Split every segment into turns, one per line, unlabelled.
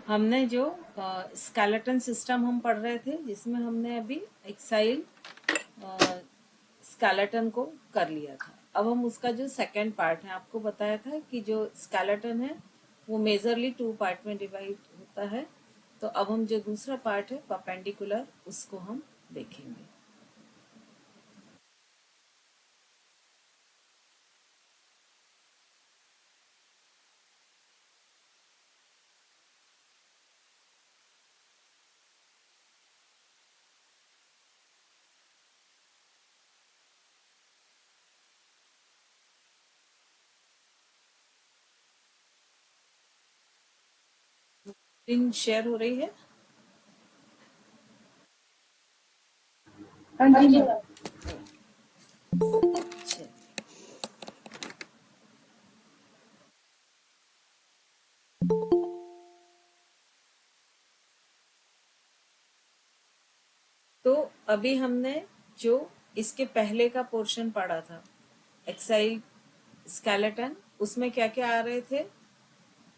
हमने जो skeleton system हम पढ़ रहे थे, जिसमें हमने अभी एक्साइल स्केलेटन को कर लिया था। अब हम उसका जो सेकंड पार्ट है, आपको बताया था कि जो स्केलेटन है वो मेजरली 2 पार्ट में डिवाइड होता है। तो अब हम जो दूसरा पार्ट है परपेंडिकुलर, उसको हम देखेंगे। स्क्रीन शेयर हो रही है?
हाँ जी मैम।
अच्छा। तो अभी हमने जो इसके पहले का पोर्शन पढ़ा था, एक्साइल स्केलेटन, उसमें क्या क्या आ रहे थे?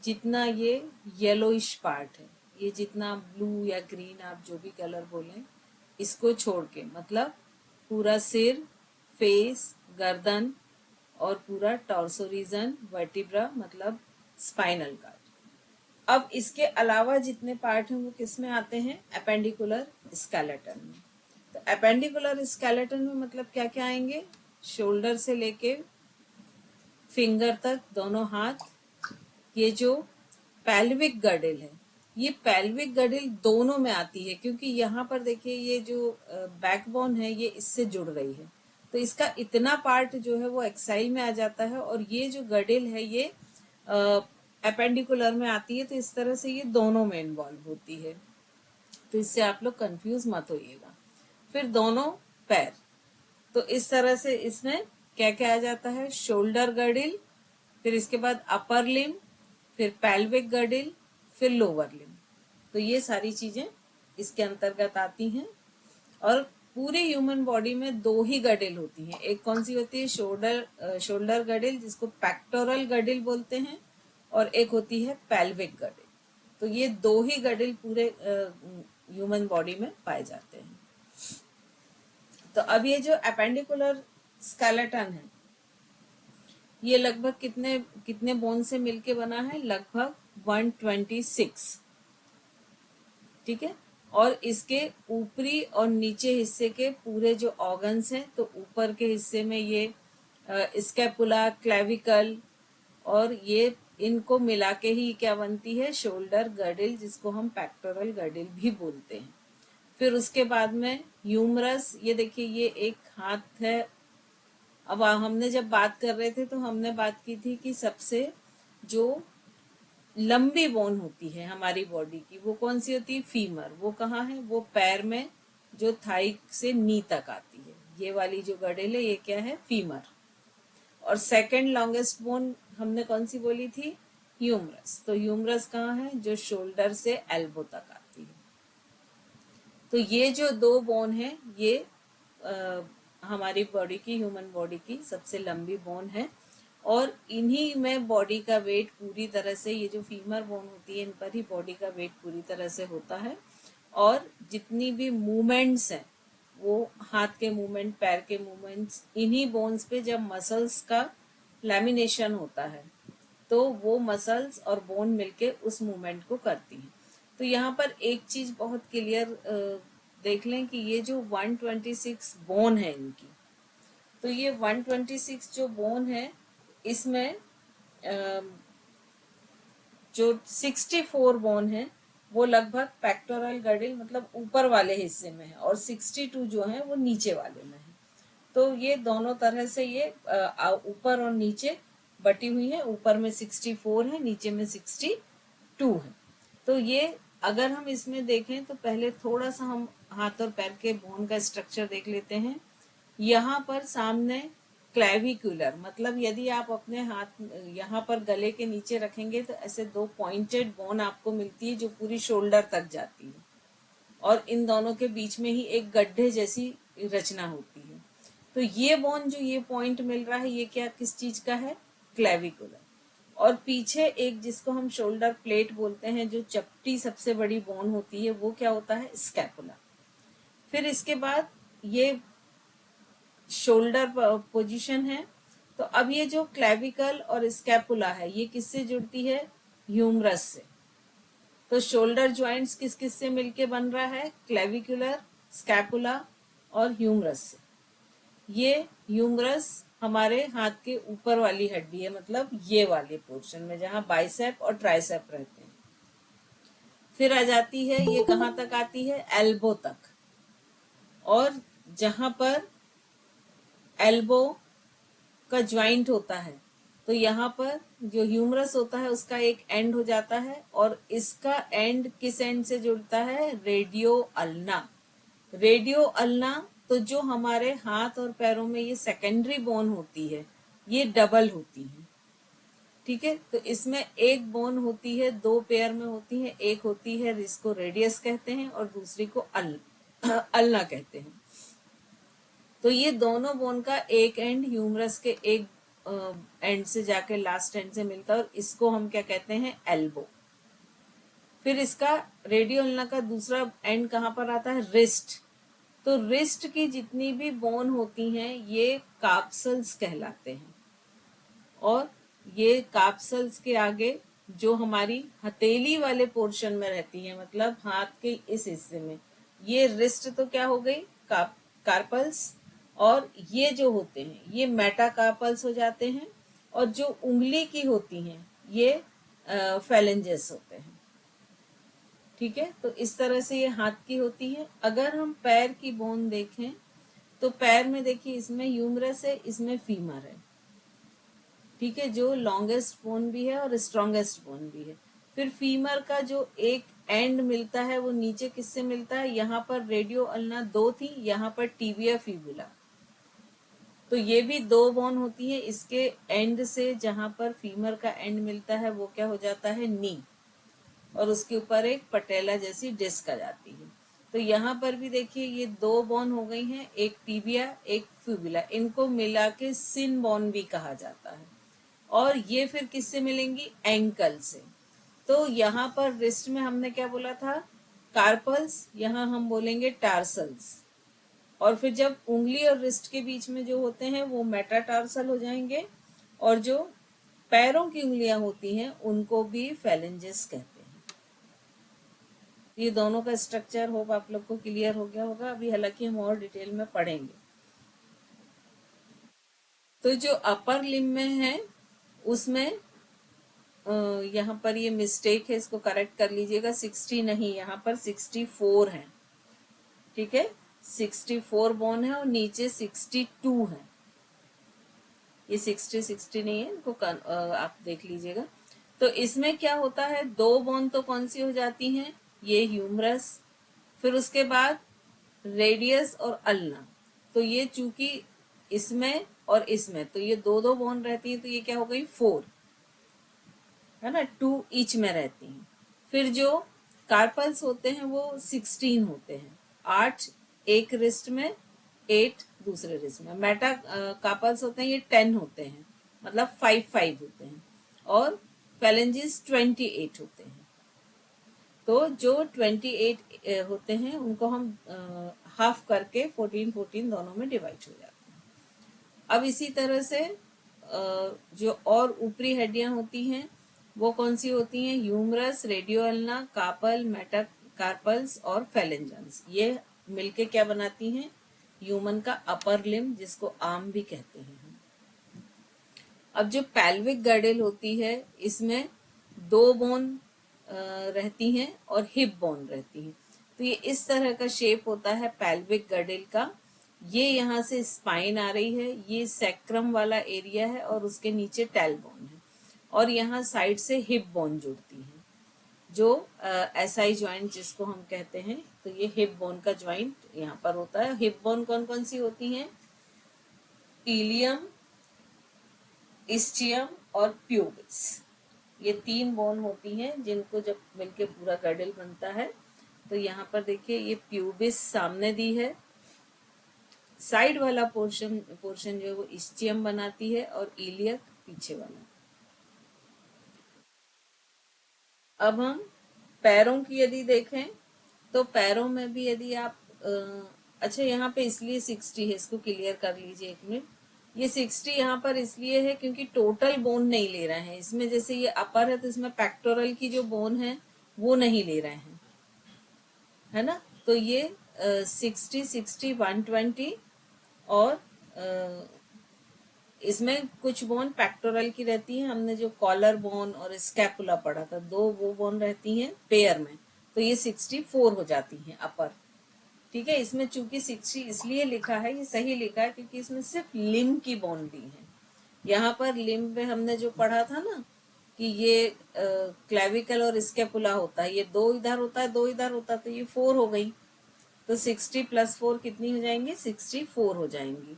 जितना ये येलोइश पार्ट है, ये जितना ब्लू या ग्रीन, आप जो भी कलर बोलें, इसको छोड़ के, मतलब पूरा सिर, फेस, गर्दन और पूरा टॉर्सो रीजन, वर्टिब्रा मतलब स्पाइनल कार्ड। अब इसके अलावा जितने पार्ट हैं वो किस में आते हैं? अपेंडिकुलर स्केलेटन में। तो अपेंडिकुलर स्केलेटन में मतलब क्या क्या आएंगे? शोल्डर से लेके फिंगर तक दोनों हाथ, ये जो पेल्विक गर्डल है, ये पेल्विक गर्डल दोनों में आती है, क्योंकि यहाँ पर देखिए ये जो बैकबोन है ये इससे जुड़ रही है। तो इसका इतना पार्ट जो है वो एक्साइल में आ जाता है, और ये जो गर्डल है ये अपेंडिकुलर में आती है। तो इस तरह से ये दोनों में इन्वॉल्व होती है। तो इससे आप लोग कंफ्यूज मत होइएगा। फिर दोनों पैर, तो इस तरह से इसमें क्या क्या आ जाता है? शोल्डर गर्डिल, फिर इसके बाद अपर लिम, फिर पेल्विक गर्डिल, फिर लोअर लिम। तो ये सारी चीजें इसके अंतर्गत आती हैं। और पूरे ह्यूमन बॉडी में दो ही गर्डिल होती हैं। एक कौन सी होती है? शोल्डर गर्डिल, जिसको पेक्टोरल गर्डिल बोलते हैं, और एक होती है पेल्विक गर्डिल। तो ये दो ही गर्डिल पूरे ह्यूमन बॉडी में पाए जाते हैं। तो अब ये जो अपेंडिकुलर स्केलेटन है, ये लगभग कितने कितने बोन से मिलके बना है? लगभग 126। ठीक है। और इसके ऊपरी और नीचे हिस्से के पूरे जो ऑर्गन्स हैं, तो ऊपर के हिस्से में ये स्कैपुला, क्लेविकल, और ये इनको मिला के ही क्या बनती है? शोल्डर गर्डिल, जिसको हम पेक्टोरल गर्डिल भी बोलते हैं। फिर उसके बाद में ह्यूमरस, ये देखिए ये एक हाथ है। अब हमने जब बात कर रहे थे तो हमने बात की थी कि सबसे जो लंबी बोन होती है हमारी बॉडी की, वो कौन सी होती है? फीमर। वो कहाँ है? वो पैर में, जो थाई से नी तक आती है। ये वाली जो गडेल है ये क्या है? फीमर। और सेकंड लॉन्गेस्ट बोन हमने कौन सी बोली थी? ह्यूमरस। तो ह्यूमरस कहाँ है? जो शोल्डर से एल्बो तक आती है। तो ये जो दो बोन है, ये आ, हमारी बॉडी की, ह्यूमन बॉडी की सबसे लंबी बोन है। और इन्हीं में बॉडी का वेट पूरी तरह से, ये जो फीमर बोन होती है इन पर ही बॉडी का वेट पूरी तरह से होता है। और जितनी भी मूवमेंट्स हैं, वो हाथ के मूवमेंट, पैर के मूवमेंट्स, इन्हीं बोन्स पे जब मसल्स का लैमिनेशन होता है, तो वो मसल्स और बोन मिलके उस मूवमेंट को करती हैं। तो यहाँ पर एक चीज बहुत क्लियर देख लें कि ये जो 126 बोन है इनकी, तो ये 126 जो बोन है, इसमें जो 64 बोन है वो लगभग पेक्टोरल गर्डिल मतलब ऊपर वाले हिस्से में है, और 62 जो है वो नीचे वाले में है। तो ये दोनों तरह से ये ऊपर और नीचे बटी हुई है। ऊपर में 64 है, नीचे में 62 है। तो ये अगर हम इसमें देखें तो पहले थोड़ा सा हम हाथ और पैर के बोन का स्ट्रक्चर देख लेते हैं। यहाँ पर सामने क्लेविकुलर, मतलब यदि आप अपने हाथ यहाँ पर गले के नीचे रखेंगे तो ऐसे दो पॉइंटेड बोन आपको मिलती है जो पूरी शोल्डर तक जाती है, और इन दोनों के बीच में ही एक गड्ढे जैसी रचना होती है। तो ये बोन जो ये पॉइंट मिल रहा है, ये क्या किस चीज का है? क्लेविकुलर। और पीछे एक जिसको हम शोल्डर प्लेट बोलते हैं, जो चपटी सबसे बड़ी बोन होती है, वो क्या होता है, स्कैपुला। फिर इसके बाद ये शोल्डर पोजीशन है। तो अब ये जो क्लेविकल और स्कैपुला है, ये किससे जुड़ती है, ह्यूमरस से। तो शोल्डर ज्वाइंट्स किस किस से मिलके बन रहा है, क्लेविकुलर, स्कैपुला और ह्यूमरस से। ये ह्यूमरस हमारे हाथ के ऊपर वाली हड्डी है, मतलब ये वाले पोर्शन में जहां बाइसेप और ट्राइसेप रहते हैं। फिर आ जाती है, ये कहां तक आती है, एल्बो तक। और जहां पर एल्बो का ज्वाइंट होता है, तो यहाँ पर जो ह्यूमरस होता है उसका एक एंड हो जाता है, और इसका एंड किस एंड से जुड़ता है, रेडियो अल्ना। रेडियो अल्ना, तो जो हमारे हाथ और पैरों में ये सेकेंडरी बोन होती है, ये डबल होती है। ठीक है, तो इसमें एक बोन होती है, दो पेयर में होती है, एक होती है जिसको रेडियस कहते हैं और दूसरी को अल्ना कहते हैं। तो ये दोनों बोन का एक एंड ह्यूमरस के एक एंड से जाके लास्ट एंड से मिलता है, और इसको हम क्या कहते हैं, एल्बो। फिर इसका रेडियो अल्ना का दूसरा एंड कहाँ पर आता है, रिस्ट। तो रिस्ट की जितनी भी बोन होती हैं, ये कार्पसल्स कहलाते हैं। और ये कार्पसल्स के आगे जो हमारी हथेली वाले पोर्शन में रहती है, मतलब हाथ के इस हिस्से में, ये रिस्ट तो क्या हो गई, कार्पल्स। और ये जो होते हैं, ये मेटाकार्पल्स हो जाते हैं। और जो उंगली की होती हैं, ये फेलेंजेस होते हैं। ठीक है, तो इस तरह से ये हाथ की होती है। अगर हम पैर की बोन देखें, तो पैर में देखिए, इसमें ह्यूमरस है, इसमें फीमर है। ठीक है, जो लॉन्गेस्ट बोन भी है और स्ट्रॉन्गेस्ट बोन भी है। फिर फीमर का जो एक एंड मिलता है, वो नीचे किससे मिलता है, यहाँ पर रेडियो अल्ना दो थी, यहाँ पर टिबिया फिबुला। तो ये भी दो बोन होती है, इसके एंड से जहां पर फीमर का एंड मिलता है, वो क्या हो जाता है, नी। और उसके ऊपर एक पटेला जैसी डिस्क आ जाती है। तो यहाँ पर भी देखिए, ये दो बोन हो गई हैं, एक टिबिया एक फिबुला, इनको मिला के सिन बोन भी कहा जाता है। और ये फिर किससे मिलेंगी, एंकल से। तो यहाँ पर रिस्ट में हमने क्या बोला था, कार्पल्स, यहाँ हम बोलेंगे टार्सल्स। और फिर जब उंगली और रिस्ट के बीच में जो होते हैं, वो मेटाटार्सल हो जाएंगे। और जो पैरों की उंगलियां होती हैं, उनको भी फेलेंजेस कहते हैं। ये दोनों का स्ट्रक्चर होप आप लोग को क्लियर हो गया होगा। अभी हालांकि हम और डिटेल में पढ़ेंगे। तो जो अपर लिम्ब में है, उसमें यहाँ पर ये मिस्टेक है, इसको करेक्ट कर लीजिएगा। 60 नहीं, यहाँ पर 64 है। ठीक है, 64 बोन है और नीचे 62 है। ये 60 नहीं है, इनको आप देख लीजिएगा। तो इसमें क्या होता है, दो बोन तो कौन सी हो जाती हैं, ये ह्यूमरस, फिर उसके बाद रेडियस और अल्ना। तो ये चूंकि इसमें और इसमें, तो ये दो दो बोन रहती है, तो ये क्या हो गई, 4 है ना, 2 ईच में रहती हैं। फिर जो कार्पल्स होते हैं, वो 16 होते हैं, 8 एक रिस्ट में, 8 दूसरे रिस्ट में। मेटा कार्पल्स होते हैं, ये 10 होते हैं, मतलब 5 होते हैं। और फेलेंजिस 28 होते हैं। तो जो 28 होते हैं, उनको हम हाफ करके 14 दोनों में डिवाइड हो जाते हैं। अब इसी तरह से जो और ऊपरी हड्डियां होती हैं, वो कौन सी होती हैं, ह्यूमरस, रेडियोअल्ना, कार्पल, मेटाकार्पल्स और फेलेंजेंस। ये मिलके क्या बनाती हैं, ह्यूमन का अपर लिम्ब, जिसको आर्म भी कहते हैं। अब जो पैल्विक गर्डल होती है, इसमें दो बोन रहती हैं और हिप बोन रहती हैं। तो ये इस तरह का शेप होता है पैल्विक गर्डल का। ये यहाँ से स्पाइन आ रही है, ये सैक्रम वाला एरिया है, और उसके नीचे टेल बोन है, और यहाँ साइड से हिप बोन जुड़ती है, जो एसआई ज्वाइंट जिसको हम कहते हैं। तो ये हिप बोन का ज्वाइंट यहाँ पर होता है। हिप बोन कौन कौन सी होती हैं, इलियम, इस्चियम और प्यूबिस। ये 3 बोन होती हैं, जिनको जब मिलके पूरा गर्डल बनता है। तो यहाँ पर देखिए, ये प्यूबिस सामने दी है, साइड वाला पोर्शन जो है वो इस्चियम बनाती है, और इलियक पीछे वाला। अब हम पैरों की यदि देखें तो पैरों में भी यदि आप अच्छा यहाँ पे इसलिए 60 है, इसको क्लियर कर लीजिए एक मिनट। ये 60 यहाँ पर इसलिए है क्योंकि टोटल बोन नहीं ले रहे हैं इसमें। जैसे ये अपर है तो इसमें पेक्टोरल की जो बोन है वो नहीं ले रहे हैं, है ना। तो ये 60 60 120 और इसमें कुछ बोन पेक्टोरल की रहती है। हमने जो कॉलर बोन और स्कैपुला पढ़ा था, दो वो बोन रहती हैं पेयर में, तो ये 64 हो जाती हैं अपर। ठीक है, इसमें चूंकि 60 इसलिए लिखा है, ये सही लिखा है क्योंकि इसमें सिर्फ लिम्ब की बोन दी है। यहाँ पर लिम्ब में हमने जो पढ़ा था ना कि ये क्लेविकल और स्कैपुला होता है, ये दो इधर होता है दो इधर होता है, तो ये 4 हो गई। तो 60 + 4 कितनी हो जाएंगी? 64 हो जाएंगी।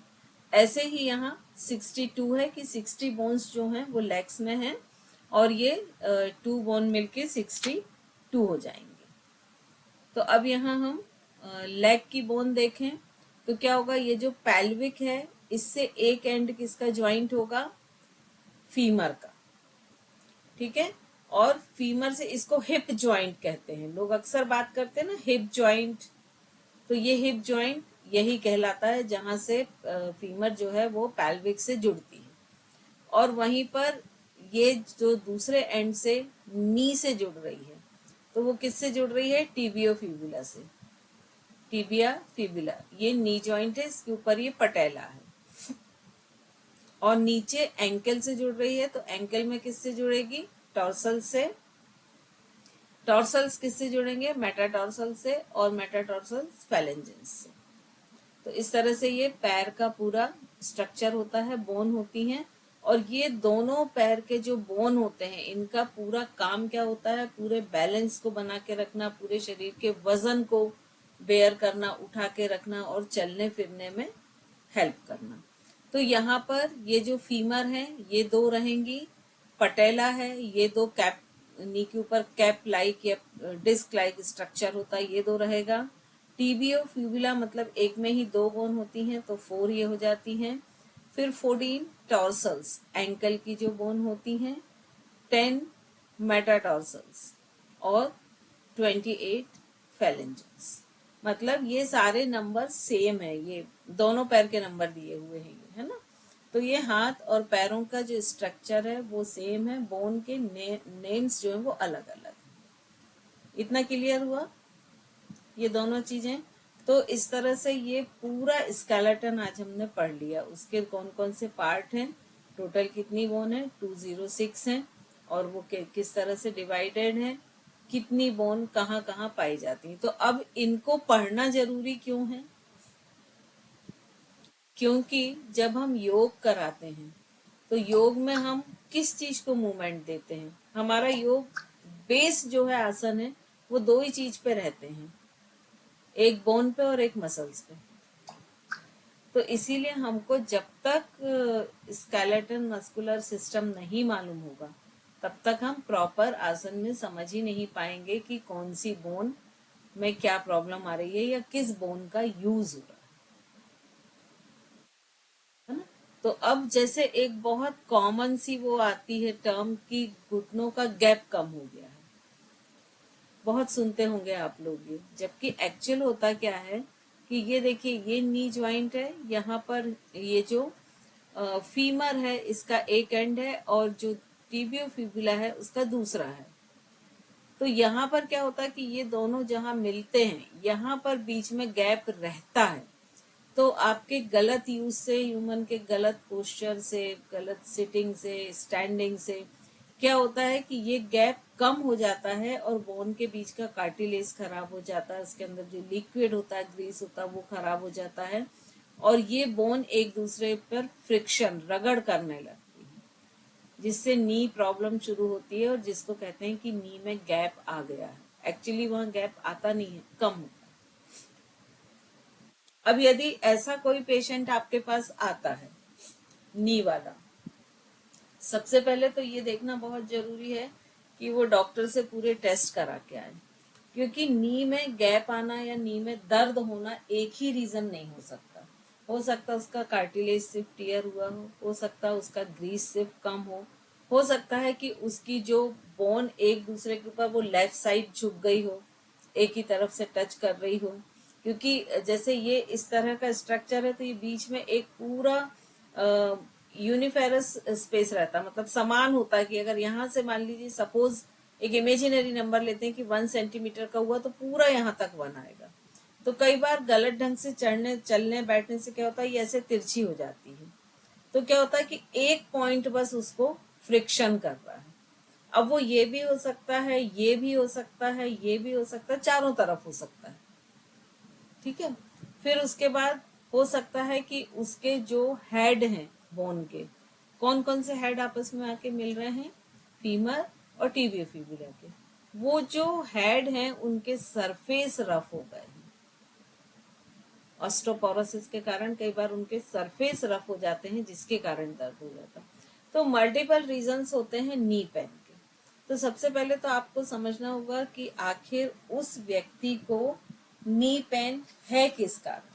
ऐसे ही यहाँ 62 है कि 60 बोन्स जो हैं वो लेग्स में हैं और ये 2 बोन मिलके 62 हो जाएंगे। तो अब यहाँ हम लेग की बोन देखें तो क्या होगा? ये जो पैल्विक है इससे एक एंड किसका ज्वाइंट होगा? फीमर का। ठीक है, और फीमर से इसको हिप ज्वाइंट कहते हैं। लोग अक्सर बात करते हैं ना हिप ज्वाइंट, तो ये हिप ज्वाइंट यही कहलाता है जहां से फीमर जो है वो पैल्विक से जुड़ती है। और वहीं पर ये जो दूसरे एंड से नी से जुड़ रही है, तो वो किससे जुड़ रही है? टीबियो फिबुला से। टिबिया फिबुला ये नी ज्वाइंट है, इसके ऊपर ये पटेला है। और नीचे एंकल से जुड़ रही है, तो एंकल में किससे जुड़ेगी? टॉर्सल से। टॉर्सल्स किससे जुड़ेंगे? मेटाटॉर्सल से, और मेटाटॉर्सल्स फैलेंजेस से। तो इस तरह से ये पैर का पूरा स्ट्रक्चर होता है, बोन होती हैं। और ये दोनों पैर के जो बोन होते हैं इनका पूरा काम क्या होता है? पूरे बैलेंस को बना के रखना, पूरे शरीर के वजन को बेयर करना, उठा के रखना और चलने फिरने में हेल्प करना। तो यहाँ पर ये जो फीमर है ये दो रहेंगी, पटेला है ये दो, कैप नी के ऊपर कैप लाइक या डिस्क लाइक स्ट्रक्चर होता है, ये दो रहेगा। टीबियो फ्यूबुला मतलब एक में ही दो बोन होती हैं तो 4 ये हो जाती हैं। फिर 14 टॉर्सल्स एंकल की जो बोन होती हैं, 10 मेटाटॉर्सल्स और 28 फेलेंजेस। मतलब ये सारे नंबर सेम है, ये दोनों पैर के नंबर दिए हुए हैं ये, है ना। तो ये हाथ और पैरों का जो स्ट्रक्चर है वो सेम है, बोन के नेम्स जो है वो अलग अलग है। इतना क्लियर हुआ ये दोनों चीजें। तो इस तरह से ये पूरा स्केलेटन आज हमने पढ़ लिया। उसके कौन कौन से पार्ट हैं, टोटल कितनी बोन है? 206 है। और वो किस तरह से डिवाइडेड है, कितनी बोन कहाँ कहाँ पाई जाती है। तो अब इनको पढ़ना जरूरी क्यों है? क्योंकि जब हम योग कराते हैं तो योग में हम किस चीज को मूवमेंट देते हैं? हमारा योग बेस जो है आसन है वो दो ही चीज पे रहते हैं, एक बोन पे और एक मसल्स पे। तो इसीलिए हमको जब तक स्केलेटन मस्कुलर सिस्टम नहीं मालूम होगा तब तक हम प्रॉपर आसन में समझ ही नहीं पाएंगे कि कौन सी बोन में क्या प्रॉब्लम आ रही है या किस बोन का यूज हो रहा है ना। तो अब जैसे एक बहुत कॉमन सी वो आती है टर्म की घुटनों का गैप कम हो गया है, बहुत सुनते होंगे आप लोग ये। जबकि एक्चुअल होता क्या है कि ये देखिए ये नी ज्वाइंट है, यहाँ पर ये जो फीमर है इसका एक एंड है और जो टिबियो फिबुला है उसका दूसरा है। तो यहाँ पर क्या होता है कि ये दोनों जहाँ मिलते हैं यहाँ पर बीच में गैप रहता है। तो आपके गलत यूज से, ह्यूमन के गलत पोस्चर से, गलत सिटिंग से, स्टैंडिंग से क्या होता है कि ये गैप कम हो जाता है और बोन के बीच का कार्टिलेज खराब हो जाता है, उसके अंदर जो लिक्विड होता है, ग्रीस होता है, वो खराब हो जाता है और ये बोन एक दूसरे पर फ्रिक्शन, रगड़ करने लगती है, जिससे नी प्रॉब्लम शुरू होती है और जिसको कहते हैं कि नी में गैप आ गया है। एक्चुअली वहां गैप आता नहीं है, कम होता है। अब यदि ऐसा कोई पेशेंट आपके पास आता है नी वाला, सबसे पहले तो ये देखना बहुत जरूरी है कि वो डॉक्टर से पूरे टेस्ट करा के आए, क्योंकि नी में गैप आना या नी में दर्द होना एक ही रीजन नहीं हो सकता उसका कार्टिलेज सिर्फ टियर हुआ हो सकता है उसका ग्रीस सिर्फ कम हो सकता है कि उसकी जो बोन एक दूसरे के ऊपर वो लेफ्ट साइड झुक गई हो, एक ही तरफ से टच कर रही हो, क्योंकि जैसे ये इस तरह का स्ट्रक्चर है तो ये बीच में एक पूरा यूनिफेरस स्पेस रहता, मतलब समान होता है कि अगर यहाँ से मान लीजिए सपोज एक इमेजिनरी नंबर लेते हैं कि 1 सेंटीमीटर का हुआ तो पूरा यहाँ तक 1 आएगा। तो कई बार गलत ढंग से चढ़ने चलने बैठने से क्या होता है, ये ऐसे तिरछी हो जाती है। तो क्या होता है कि एक पॉइंट बस उसको फ्रिक्शन कर रहा है। अब वो ये भी हो सकता है, ये भी हो सकता है, ये भी हो सकता है, चारों तरफ हो सकता है। ठीक है। फिर उसके बाद हो सकता है कि उसके जो हेड हैं बोन के, कौन कौन से हेड आपस में आके मिल रहे हैं, फीमर और टिबियो फिबुला के, वो जो हेड हैं उनके सरफेस रफ हो गए हैं। ऑस्टोपोरोसिस के कारण कई बार उनके सरफेस रफ हो जाते हैं, जिसके कारण दर्द हो जाता है। तो मल्टीपल रीजंस होते हैं नी पेन के। तो सबसे पहले तो आपको समझना होगा कि आखिर उस व्यक्ति को नी पेन है किस कारण,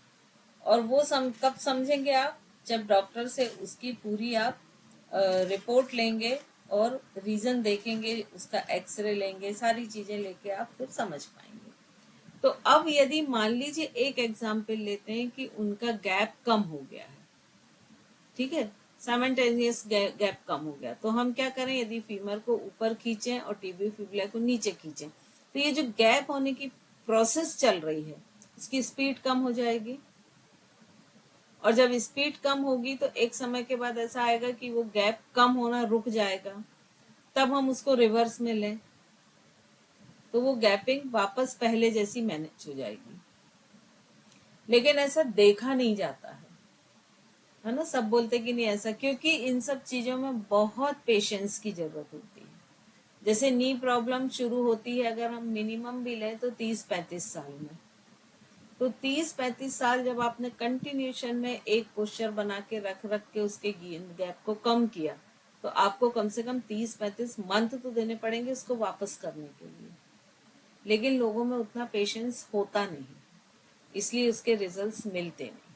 और वो कब समझेंगे आप, जब डॉक्टर से उसकी पूरी आप रिपोर्ट लेंगे और रीजन देखेंगे, उसका एक्सरे लेंगे, सारी चीजें लेके आप फिर समझ पाएंगे। तो अब यदि मान लीजिए एक एग्जाम्पल लेते हैं कि उनका गैप कम हो गया है, ठीक है, साइमल्टेनियस गैप कम हो गया, तो हम क्या करें, यदि फीमर को ऊपर खींचें और टिबियो फिबुला को नीचे खींचें, तो ये जो गैप होने की प्रोसेस चल रही है इसकी स्पीड कम हो जाएगी। और जब स्पीड कम होगी तो एक समय के बाद ऐसा आएगा कि वो गैप कम होना रुक जाएगा, तब हम उसको रिवर्स में लें तो वो गैपिंग वापस पहले जैसी मैनेज हो जाएगी। लेकिन ऐसा देखा नहीं जाता है ना, सब बोलते कि नहीं ऐसा, क्योंकि इन सब चीजों में बहुत पेशेंस की जरूरत होती है। जैसे नी प्रॉब्लम शुरू होती है, अगर हम मिनिमम भी लें तो 30-35 साल में, तो 30-35 साल जब आपने कंटिन्यूशन में एक पोस्चर बना के रख रख के उसके गैप को कम किया, तो आपको कम से कम 30-35 मंथ तो देने पड़ेंगे उसको वापस करने के लिए। लेकिन लोगों में उतना पेशेंस होता नहीं, इसलिए उसके रिजल्ट्स मिलते नहीं।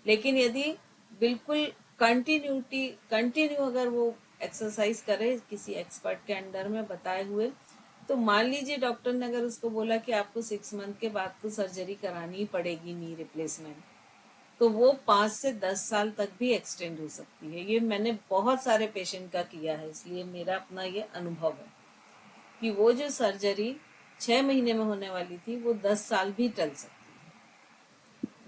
लेकिन यदि बिल्कुल कंटिन्यू अगर वो एक्सरसाइज करे किसी एक्सपर्ट के अंडर में बताए हुए, तो मान लीजिए डॉक्टर ने अगर उसको बोला कि आपको 6 मंथ के बाद तो सर्जरी करानी ही पड़ेगी, नी रिप्लेसमेंट, तो वो 5 से 10 साल तक भी एक्सटेंड हो सकती है। ये मैंने बहुत सारे पेशेंट का किया है, इसलिए मेरा अपना ये अनुभव है कि वो जो सर्जरी 6 महीने में होने वाली थी वो 10 साल भी टल सकती।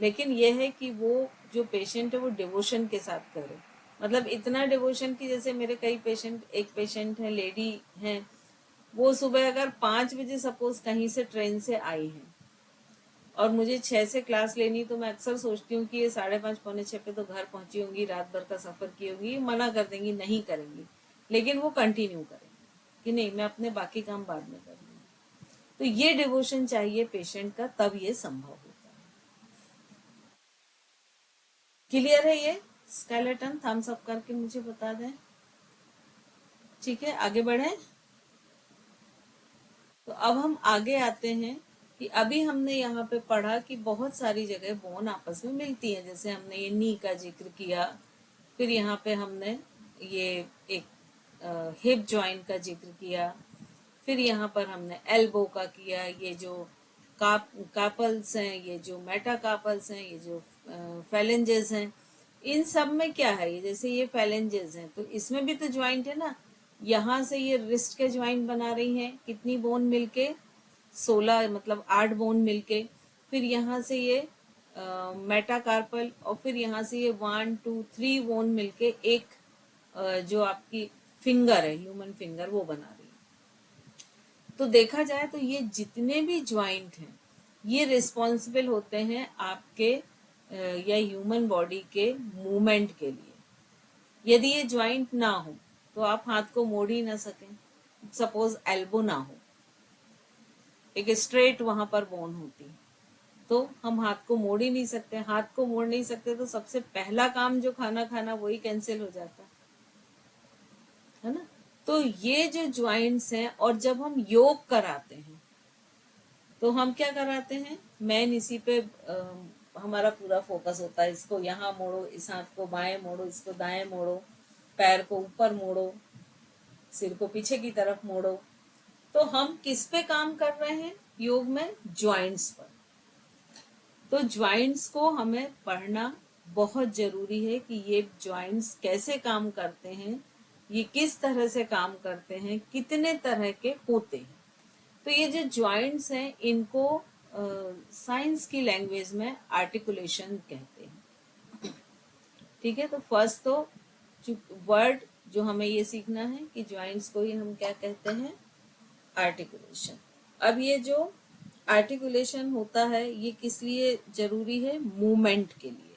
लेकिन ये है कि वो जो पेशेंट है वो डिवोशन के साथ करे, मतलब इतना डिवोशन कि जैसे मेरे कई पेशेंट, एक पेशेंट है लेडी है, वो सुबह अगर 5 बजे सपोज कहीं से ट्रेन से आई है और मुझे 6 से क्लास लेनी, तो मैं अक्सर सोचती हूँ कि ये 5:30-5:45 पे तो घर पहुंची होंगी, रात भर का सफर की होगी, मना कर देंगी, नहीं करेंगी, लेकिन वो कंटिन्यू करेंगी कि नहीं मैं अपने बाकी काम बाद में करूंगी। तो ये डिवोशन चाहिए पेशेंट का, तब ये संभव होता है। क्लियर है ये स्केलेटन? थम्स अप करके मुझे बता दें। ठीक है, आगे बढ़े। तो अब हम आगे आते हैं कि अभी हमने यहाँ पे पढ़ा कि बहुत सारी जगह बोन आपस में मिलती है, जैसे हमने ये नी का जिक्र किया, फिर यहाँ पे हमने ये एक हिप जॉइंट का जिक्र किया, फिर यहाँ पर हमने एल्बो का किया, ये जो कापल्स हैं, ये जो मेटाकार्पल्स हैं, ये जो फेलेंजेस हैं, इन सब में क्या है, ये जैसे ये फेलेंजेस हैं तो इसमें भी तो ज्वाइंट है ना। यहाँ से ये रिस्ट के ज्वाइंट बना रही हैं, कितनी बोन मिलके, 16, मतलब 8 बोन मिलके। फिर यहाँ से ये मेटाकार्पल, और फिर यहाँ से ये 1 2 3 बोन मिलके एक जो आपकी फिंगर है, ह्यूमन फिंगर, वो बना रही है। तो देखा जाए तो ये जितने भी ज्वाइंट हैं ये रिस्पॉन्सिबल होते हैं आपके या ह्यूमन बॉडी के मूवमेंट के लिए। यदि ये ज्वाइंट ना हो तो आप हाथ को मोड़ ही ना सकें। सपोज एल्बो ना हो, एक स्ट्रेट वहां पर बोन होती, तो हम हाथ को मोड़ ही नहीं सकते। हाथ को मोड़ नहीं सकते तो सबसे पहला काम जो खाना खाना वही कैंसिल हो जाता है ना। तो ये जो ज्वाइंट्स हैं, और जब हम योग कराते हैं तो हम क्या कराते हैं, मेन इसी पे हमारा पूरा फोकस होता है। इसको यहाँ मोड़ो, इस हाथ को बाएं मोड़ो, इसको दाएं मोड़ो, पैर को ऊपर मोड़ो, सिर को पीछे की तरफ मोड़ो। तो हम किस पे काम कर रहे हैं योग में? ज्वाइंट्स पर। तो ज्वाइंट्स को हमें पढ़ना बहुत जरूरी है कि ये ज्वाइंट्स कैसे काम करते हैं, ये किस तरह से काम करते हैं, कितने तरह के होते हैं। तो ये जो ज्वाइंट्स हैं इनको साइंस की लैंग्वेज में आर्टिकुलेशन कहते हैं। ठीक है, तो फर्स्ट तो वर्ड जो हमें ये सीखना है कि ज्वाइंट्स को ही हम क्या कहते हैं? आर्टिकुलेशन। अब ये जो आर्टिकुलेशन होता है ये किस लिए जरूरी है? मूवमेंट के लिए।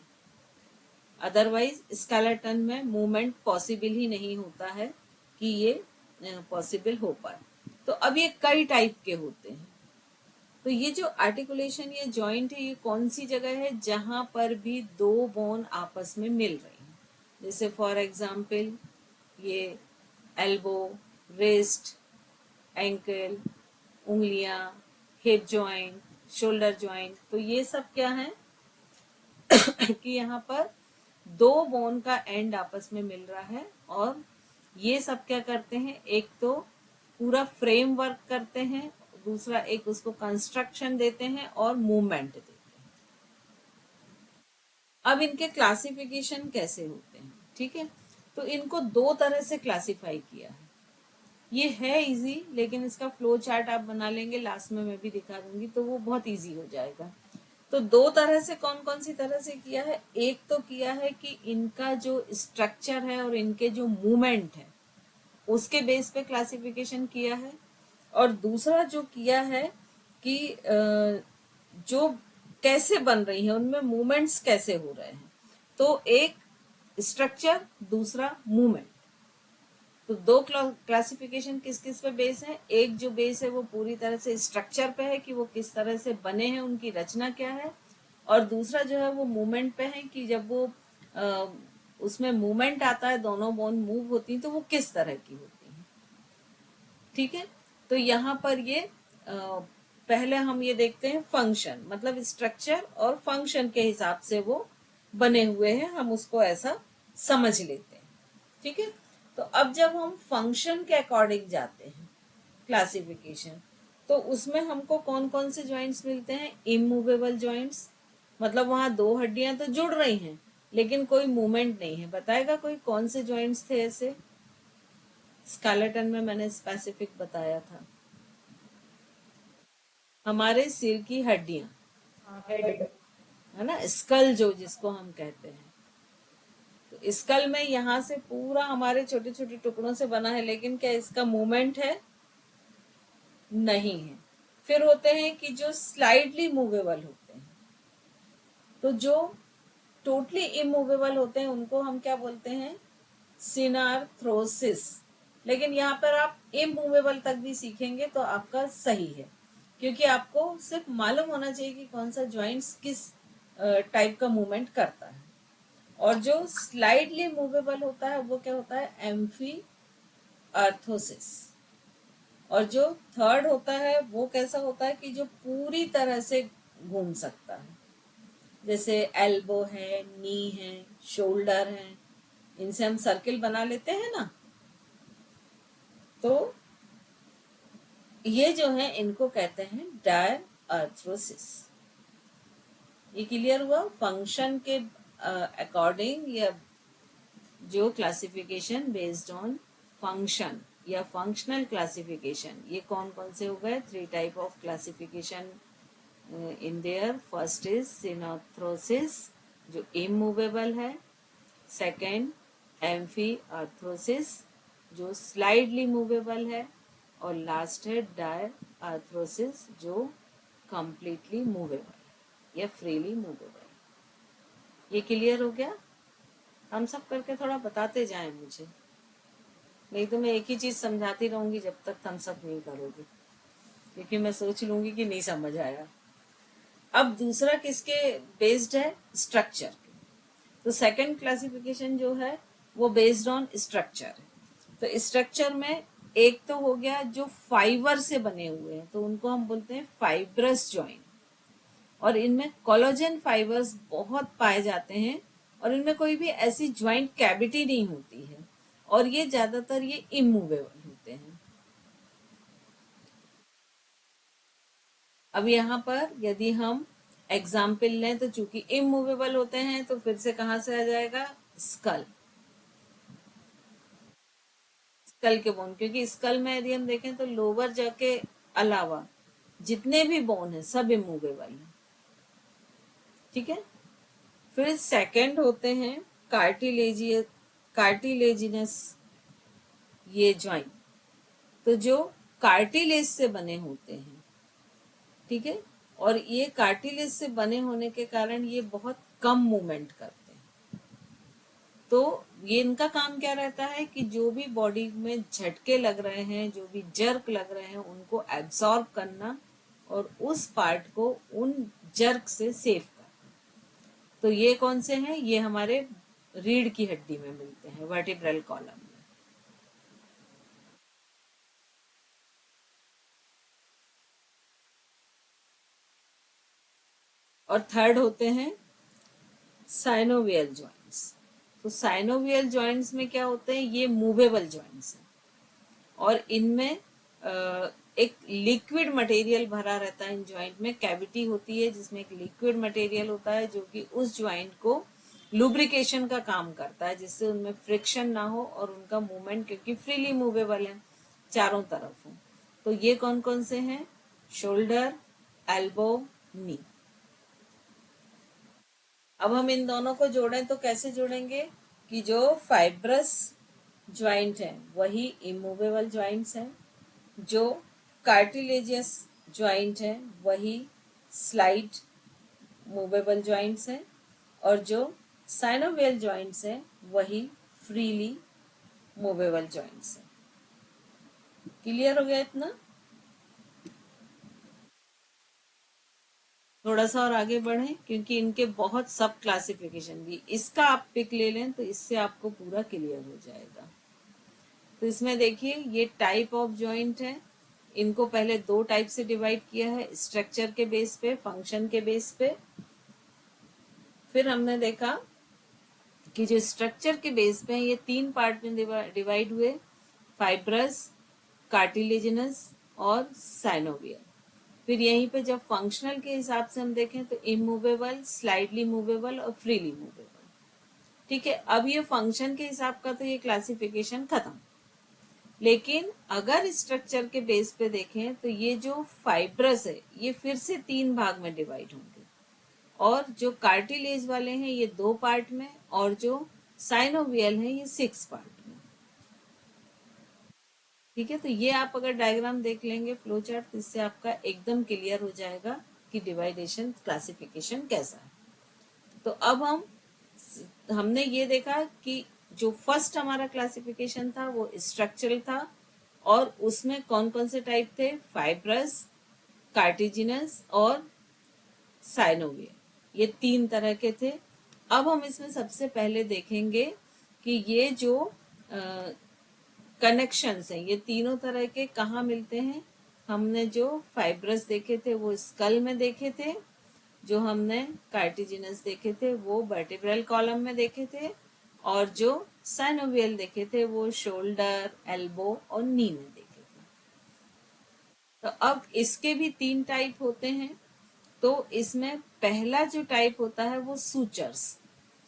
अदरवाइज स्केलेटन में मूवमेंट पॉसिबल ही नहीं होता है कि ये पॉसिबल हो पाए। तो अब ये कई टाइप के होते हैं। तो ये जो आर्टिकुलेशन या जॉइंट है ये कौन सी जगह है? जहां पर भी दो बोन आपस में मिल रही हैं। जैसे फॉर एग्जाम्पल ये एल्बो, रिस्ट, एंकल, उंगलियां, हिप जॉइंट, शोल्डर जॉइंट। तो ये सब क्या है कि यहाँ पर दो बोन का एंड आपस में मिल रहा है और ये सब क्या करते हैं? एक तो पूरा फ्रेम वर्क करते हैं, दूसरा एक उसको कंस्ट्रक्शन देते हैं और मूवमेंट देते हैं। अब इनके क्लासिफिकेशन कैसे होते हैं? ठीक है, तो इनको दो तरह से क्लासिफाई किया है। ये है इजी, लेकिन इसका फ्लो चार्ट आप बना लेंगे, लास्ट में मैं भी दिखा दूंगी, तो वो बहुत इजी हो जाएगा। तो दो तरह से कौन कौन सी तरह से किया है? एक तो किया है कि इनका जो स्ट्रक्चर है और इनके जो मूवमेंट है उसके बेस पे क्लासिफिकेशन किया है। और दूसरा जो किया है कि जो कैसे बन रही है, उनमें मूवमेंट्स कैसे हो रहे हैं। तो एक स्ट्रक्चर, दूसरा मूवमेंट। तो दो क्लासिफिकेशन किस किस पे बेस है? एक जो बेस है वो पूरी तरह से स्ट्रक्चर पे है कि वो किस तरह से बने हैं, उनकी रचना क्या है। और दूसरा जो है वो मूवमेंट पे है कि जब वो उसमें मूवमेंट आता है, दोनों बोन मूव होती हैं, तो वो किस तरह की होती हैं। ठीक है, तो यहाँ पर ये पहले हम ये देखते हैं फंक्शन, मतलब स्ट्रक्चर और फंक्शन के हिसाब से वो बने हुए हैं, हम उसको ऐसा समझ लेते हैं। ठीक है, तो अब जब हम फंक्शन के अकॉर्डिंग जाते हैं क्लासिफिकेशन, तो उसमें हमको कौन कौन से जॉइंट्स मिलते हैं? इमूवेबल जॉइंट्स, मतलब वहां दो हड्डियां तो जुड़ रही हैं लेकिन कोई मूवमेंट नहीं है। बताएगा कोई कौन से जॉइंट्स थे ऐसे? स्केलेटन में मैंने स्पेसिफिक बताया था, हमारे सिर की हड्डियां,
हेड।
है ना, स्कल जो जिसको हम कहते हैं। तो स्कल में यहाँ से पूरा हमारे छोटे छोटे टुकड़ों से बना है, लेकिन क्या इसका मूवमेंट है? नहीं है। फिर होते हैं कि जो स्लाइडली मूवेबल होते हैं। तो जो टोटली इमूवेबल होते हैं उनको हम क्या बोलते हैं? सिनार्थ्रोसिस। लेकिन यहाँ पर आप इमूवेबल तक भी सीखेंगे तो आपका सही है, क्योंकि आपको सिर्फ मालूम होना चाहिए कि कौन सा ज्वाइंट्स किस टाइप का मूवमेंट करता है। और जो स्लाइडली मूवेबल होता है वो क्या होता है? Amphi arthrosis. और जो थर्ड होता है वो कैसा होता है कि जो पूरी तरह से घूम सकता है, जैसे एल्बो है, नी है, शोल्डर है, इनसे हम सर्किल बना लेते हैं ना। तो ये जो है इनको कहते हैं डायर आर्थ्रोसिस। ये क्लियर हुआ? फंक्शन के अकॉर्डिंग या जो क्लासिफिकेशन बेस्ड ऑन फंक्शन या फंक्शनल क्लासिफिकेशन, ये कौन कौन से हो गए? 3 type of classification in there. First is synarthrosis जो इमूवेबल है, सेकेंड एम्फी आर्थ्रोसिस जो स्लाइडली मूवेबल है, और लास्ट है डायर आर्थ्रोसिस जो कंप्लीटली मूवेबल या फ्रीली मूवेबल। ये क्लियर हो गया? हम सब करके थोड़ा बताते जाएं मुझे, नहीं तो मैं एक ही चीज समझाती रहूंगी जब तक थम्स अप नहीं करोगे, क्योंकि मैं सोच लूंगी कि नहीं समझ आया। अब दूसरा किसके बेस्ड है? स्ट्रक्चर। तो सेकंड क्लासिफिकेशन जो है वो बेस्ड ऑन स्ट्रक्चर है। तो स्ट्रक्चर में एक तो हो गया जो फाइबर से बने हुए हैं, तो उनको हम बोलते हैं फाइब्रस जॉइंट। और इनमें कोलेजन फाइबर्स बहुत पाए जाते हैं और इनमें कोई भी ऐसी ज्वाइंट कैविटी नहीं होती है, और ये ज्यादातर ये इमूवेबल होते हैं। अब यहाँ पर यदि हम एग्जाम्पल लें तो चूंकि इमूवेबल होते हैं तो फिर से कहाँ से आ जाएगा, स्कल, स्कल के बोन, क्योंकि स्कल में यदि हम देखें तो लोअर जाके अलावा जितने भी बोन है सब इमूवेबल है। ठीक है। फिर सेकंड होते हैं कार्टिलेजियस, कार्टिलेजिनस ये ज्वाइंट, तो जो कार्टिलेज से बने होते हैं। ठीक है। और ये कार्टिलेज से बने होने के कारण ये बहुत कम मूवमेंट करते हैं। तो ये इनका काम क्या रहता है कि जो भी बॉडी में झटके लग रहे हैं, जो भी जर्क लग रहे हैं, उनको एब्सॉर्ब करना और उस पार्ट को उन जर्क से सेव करना। तो ये कौन से हैं, ये हमारे रीढ़ की हड्डी में मिलते हैं, वर्टिब्रल कॉलम में। और थर्ड होते हैं साइनोवियल जॉइंट्स। तो साइनोवियल जॉइंट्स में क्या होते हैं, ये मूवेबल जॉइंट्स हैं और इनमें एक लिक्विड मटेरियल भरा रहता है। इन जॉइंट में कैविटी होती है जिसमें एक लिक्विड मटेरियल होता है जो कि उस जॉइंट को लुब्रिकेशन का काम करता है, जिससे उनमें फ्रिक्शन ना हो और उनका मूवमेंट, क्योंकि फ्रीली मूवेबल है, चारों तरफ हो। तो ये कौन कौन से हैं, शोल्डर, एल्बो, नी। अब हम इन दोनों को जोड़ें तो कैसे जोड़ेंगे कि जो फाइब्रस ज्वाइंट है वही इमूवेबल ज्वाइंट्स हैं, जो कार्टिलेजियस ज्वाइंट है वही स्लाइड मूवेबल ज्वाइंट्स हैं, और जो साइनोवियल ज्वाइंट्स हैं वही फ्रीली मूवेबल ज्वाइंट्स हैं। क्लियर हो गया इतना? थोड़ा सा और आगे बढ़ें क्योंकि इनके बहुत सब क्लासिफिकेशन भी, इसका आप पिक ले लें तो इससे आपको पूरा क्लियर हो जाएगा। तो इसमें देखिए ये टाइप ऑफ जॉइंट है, इनको पहले दो टाइप से डिवाइड किया है, स्ट्रक्चर के बेस पे, फंक्शन के बेस पे। फिर हमने देखा कि जो स्ट्रक्चर के बेस पे है ये तीन पार्ट में डिवाइड हुए, फाइब्रस, कार्टिलेजिनस और साइनोवियल। फिर यहीं पे जब फंक्शनल के हिसाब से हम देखें तो इमूवेबल, स्लाइडली मूवेबल और फ्रीली मूवेबल। ठीक है। अब ये फंक्शन के हिसाब का तो ये क्लासिफिकेशन खत्म, लेकिन अगर स्ट्रक्चर के बेस पे देखें तो ये जो फाइब्रस है ये फिर से तीन भाग में डिवाइड होंगे, और जो कार्टिलेज वाले हैं ये दो पार्ट में, और जो साइनोवियल है ये 6 पार्ट में। ठीक है। तो ये आप अगर डायग्राम देख लेंगे, फ्लो चार्ट, तो इससे आपका एकदम क्लियर हो जाएगा कि डिवाइडेशन क्लासिफिकेशन कैसा है। तो अब हमने ये देखा कि जो फर्स्ट हमारा क्लासिफिकेशन था वो स्ट्रक्चरल था, और उसमें कौन कौन से टाइप थे, फाइब्रस, कार्टिजिनस और साइनोवियल, ये तीन तरह के थे। अब हम इसमें सबसे पहले देखेंगे कि ये जो कनेक्शंस हैं ये तीनों तरह के कहाँ मिलते हैं। हमने जो फाइब्रस देखे थे वो स्कल में देखे थे, जो हमने कार्टिजिनस देखे थे वो वर्टिब्रल कॉलम में देखे थे, और जो साइनोवियल देखे थे वो शोल्डर, एल्बो और नी में देखे थे। तो अब इसके भी तीन टाइप होते हैं। तो इसमें पहला जो टाइप होता है वो सूचर्स।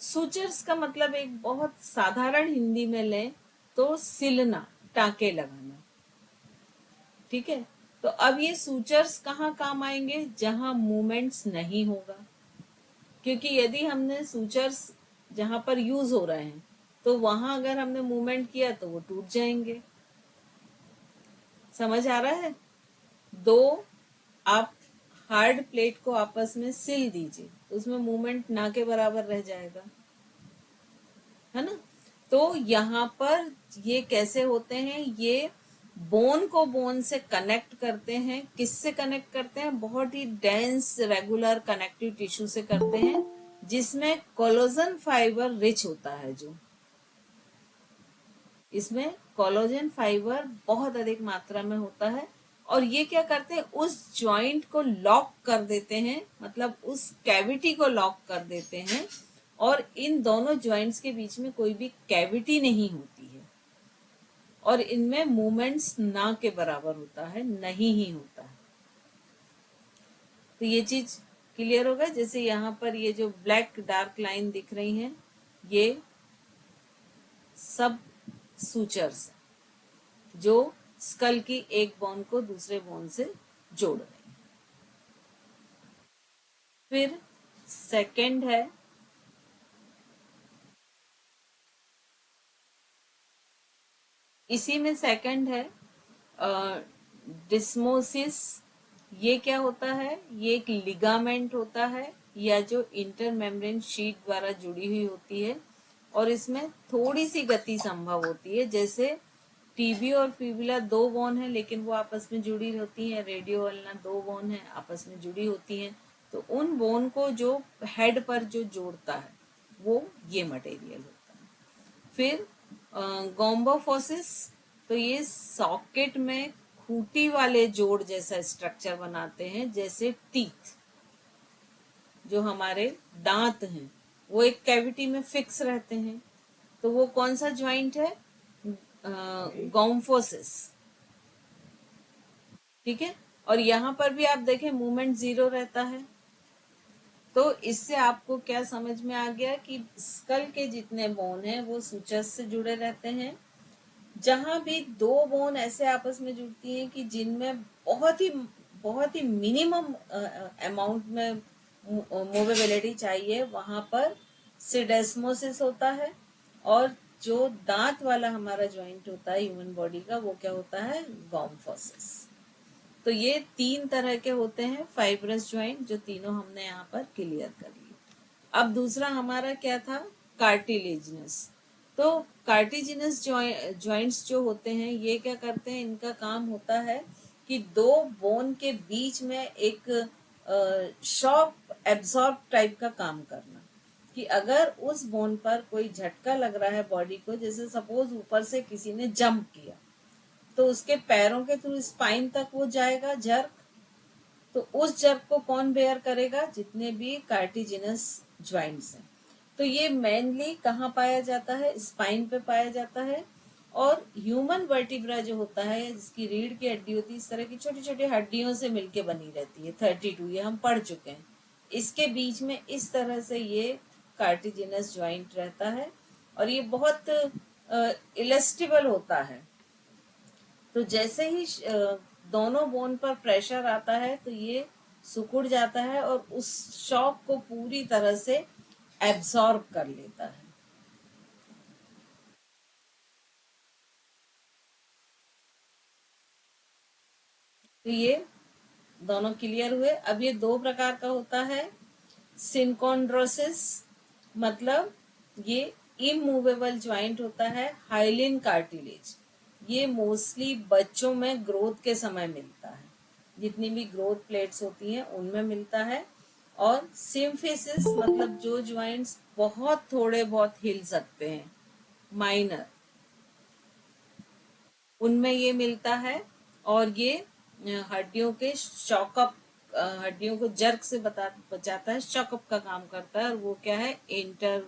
सूचर्स का मतलब एक बहुत साधारण हिंदी में लें तो सिलना, टाके लगाना। ठीक है। तो अब ये सूचर्स कहाँ काम आएंगे, जहां मूवमेंट्स नहीं होगा, क्योंकि यदि हमने सूचर्स जहां पर यूज हो रहे हैं तो वहां अगर हमने मूवमेंट किया तो वो टूट जाएंगे। समझ आ रहा है? दो आप हार्ड प्लेट को आपस में सिल दीजिए तो उसमें मूवमेंट ना के बराबर रह जाएगा, है ना। तो यहाँ पर ये कैसे होते हैं, ये बोन को बोन से कनेक्ट करते हैं। किससे कनेक्ट करते हैं, बहुत ही डेंस रेगुलर कनेक्टिव टिश्यू से करते हैं, जिसमें कोलोजन फाइबर रिच होता है। जो इसमें कोलोजन फाइबर बहुत अधिक मात्रा में होता है, और ये क्या करते हैं, उस जॉइंट को लॉक कर देते हैं, मतलब उस कैविटी को लॉक कर देते हैं, और इन दोनों जॉइंट्स के बीच में कोई भी कैविटी नहीं होती है, और इनमें मूवमेंट्स ना के बराबर होता है, नहीं ही होता है। तो ये चीज क्लियर होगा। जैसे यहाँ पर ये जो ब्लैक डार्क लाइन दिख रही हैं, ये सब सूचर्स जो स्कल की एक बोन को दूसरे बोन से जोड़ रहे हैं। फिर सेकंड है इसी में सेकंड है डिस्मोसिस। ये क्या होता है? ये एक लिगामेंट होता है या जो इंटरमेम्ब्रेन शीट द्वारा जुड़ी हुई होती है, और इसमें थोड़ी सी गति संभव होती है। जैसे टीबी और फिबुला दो बोन है लेकिन वो आपस में जुड़ी होती हैं, रेडियो अल्ना दो बोन है आपस में जुड़ी होती हैं। तो उन बोन को जो हेड पर जो जोड़ता है वो ये मटेरियल होता है। फिर गोम्बोफोसिस, तो ये सॉकेट में खूंटी वाले जोड़ जैसा स्ट्रक्चर बनाते हैं। जैसे टीथ, जो हमारे दांत हैं, वो एक कैविटी में फिक्स रहते हैं। तो वो कौन सा ज्वाइंट है? गोम्फोसिस। ठीक है। और यहाँ पर भी आप देखें मूवमेंट जीरो रहता है। तो इससे आपको क्या समझ में आ गया कि स्कल के जितने बोन हैं वो सूचक से जुड़े रहते हैं। जहां भी दो बोन ऐसे आपस में जुड़ती हैं कि जिनमें बहुत ही मिनिमम अमाउंट में मूवेबिलिटी चाहिए, वहां पर सिडेस्मोसिस होता है। और जो दांत वाला हमारा ज्वाइंट होता है ह्यूमन बॉडी का, वो क्या होता है? गोम्फोसिस। तो ये तीन तरह के होते हैं फाइब्रस ज्वाइंट, जो तीनों हमने यहाँ पर क्लियर कर लिए। अब दूसरा हमारा क्या था? कार्टिलेजिनस। तो कार्टिजिनस ज्वाइंट्स जो होते हैं, ये क्या करते हैं? इनका काम होता है कि दो बोन के बीच में एक शॉक एब्जॉर्ब टाइप का काम करना। कि अगर उस बोन पर कोई झटका लग रहा है बॉडी को, जैसे सपोज ऊपर से किसी ने जंप किया, तो उसके पैरों के थ्रू स्पाइन तक वो जाएगा जर्क। तो उस जर्क को कौन बेयर करेगा? जितने भी कार्टिजिनस ज्वाइंट्स हैं। तो ये मेनली कहाँ पाया जाता है? स्पाइन पे पाया जाता है। और ह्यूमन वर्टिब्रा जो होता है, जिसकी रीढ़ की हड्डी होती है, इस तरह की छोटी छोटी हड्डियों से मिलके बनी रहती है, 32, ये हम पढ़ चुके हैं। इसके बीच में इस तरह से ये कार्टिजिनस ज्वाइंट रहता है, और ये बहुत इलास्टिबल होता है। तो जैसे ही दोनों बोन पर प्रेशर आता है तो ये सिकुड़ जाता है और उस शॉक को पूरी तरह से एब्सॉर्ब कर लेता है। तो ये दोनों क्लियर हुए। अब ये दो प्रकार का होता है। सिंकोन्ड्रोसिस, मतलब ये इमूवेबल ज्वाइंट होता है। हाइलिन कार्टिलेज, ये मोस्टली बच्चों में ग्रोथ के समय मिलता है, जितनी भी ग्रोथ प्लेट्स होती हैं उनमें मिलता है। और सिम्फिसिस, मतलब जो ज्वाइंट्स बहुत थोड़े बहुत हिल सकते हैं, माइनर, उनमें ये मिलता है। और ये हड्डियों के शॉकअप, हड्डियों को जर्क से बचाता है, शॉकअप का काम करता है। और वो क्या है? इंटर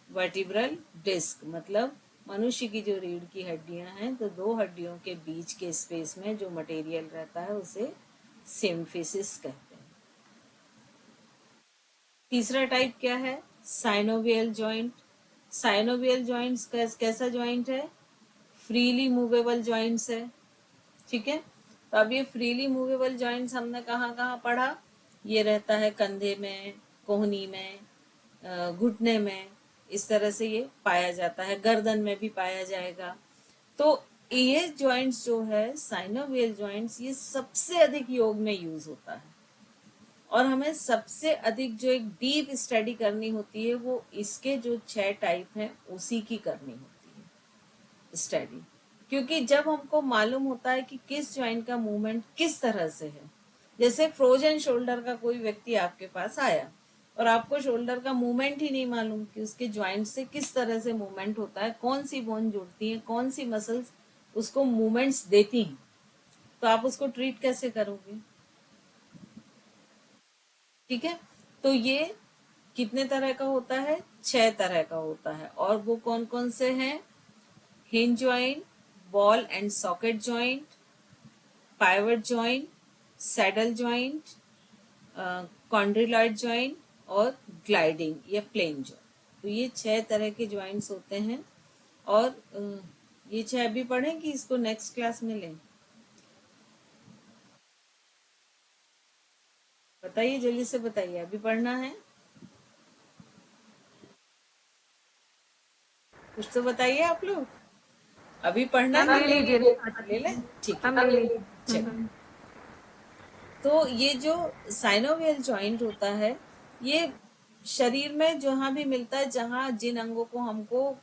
वर्टिब्रल डिस्क, मतलब मनुष्य की जो रीढ़ की हड्डियां हैं, तो दो हड्डियों के बीच के स्पेस में जो मटेरियल रहता है उसे सिम्फिसिस कहते हैं। तीसरा टाइप क्या है? Synovial joint. साइनोवियल जॉइंट्स कैसा जॉइंट है? फ्रीली मूवेबल जॉइंट्स है। ठीक है। तो अब ये फ्रीली मूवेबल जॉइंट्स हमने कहाँ कहाँ पढ़ा? ये रहता है कंधे में, कोहनी में, घुटने में, इस तरह से ये पाया जाता है। गर्दन में भी पाया जाएगा। तो ये जॉइंट्स जो है साइनोवियल जॉइंट्स, ये सबसे अधिक योग में यूज होता है। और हमें सबसे अधिक जो एक डीप स्टडी करनी होती है, वो इसके जो 6 टाइप हैं उसी की करनी होती है स्टडी। क्योंकि जब हमको मालूम होता है कि किस ज्वाइंट का मूवमेंट किस तरह से है, जैसे फ्रोजन शोल्डर का कोई व्यक्ति आपके पास आया और आपको शोल्डर का मूवमेंट ही नहीं मालूम कि उसके ज्वाइंट से किस तरह से मूवमेंट होता है, कौन सी बोन जुड़ती है, कौन सी मसल्स उसको मूवमेंट्स देती हैं, तो आप उसको ट्रीट कैसे करोगे? ठीक है। तो ये कितने तरह का होता है? 6 तरह का होता है। और वो कौन कौन से हैं? Hinge joint, ball and socket joint, pivot joint, saddle joint, condyloid joint और ग्लाइडिंग या प्लेन ज्वाइंट। तो ये 6 तरह के ज्वाइंट्स होते हैं। और ये 6 अभी पढ़ें कि इसको नेक्स्ट क्लास में लें? बताइए, जल्दी से बताइए, अभी पढ़ना है? कुछ तो बताइए आप लोग। अभी पढ़ना है कि
ले लीजिए,
ले लें? ठीक है,
ले लीजिए।
चलिए। तो ये जो साइनोवियल जॉइंट होता है, ये शरीर में जहां भी मिलता है, जहां जिन अंगों को हमको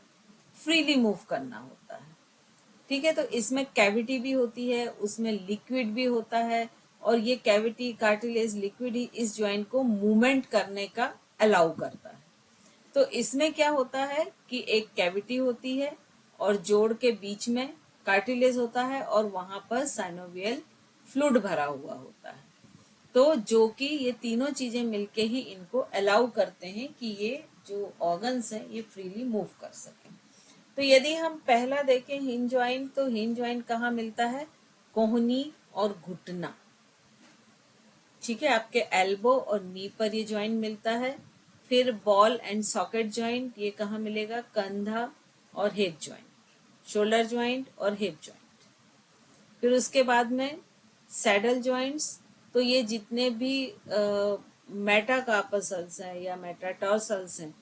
फ्रीली मूव करना होता है, ठीक है। तो इसमें कैविटी भी होती है, उसमें लिक्विड भी होता है, और ये कैविटी, कार्टिलेज, लिक्विड ही इस जॉइंट को मूवमेंट करने का अलाउ करता है। तो इसमें क्या होता है कि एक कैविटी होती है और जोड़ के बीच में कार्टिलेज होता है, और वहां पर साइनोवियल फ्लूइड भरा हुआ होता है। तो जो कि ये तीनों चीजें मिलके ही इनको अलाउ करते हैं कि ये जो ऑर्गन्स हैं ये फ्रीली मूव कर सकें। तो यदि हम पहला देखें हिंज ज्वाइंट, तो हिंज ज्वाइंट कहाँ मिलता है? कोहनी और घुटना, ठीक है। आपके एल्बो और नी पर ये ज्वाइंट मिलता है। फिर बॉल एंड सॉकेट ज्वाइंट, ये कहाँ मिलेगा? कंधा और हिप ज्वाइंट, शोल्डर ज्वाइंट और हिप ज्वाइंट। फिर उसके बाद में सैडल ज्वाइंट्स, तो ये जितने भी मेटाकार्पसल्स हैं या मेटाटार्सल्स हैं,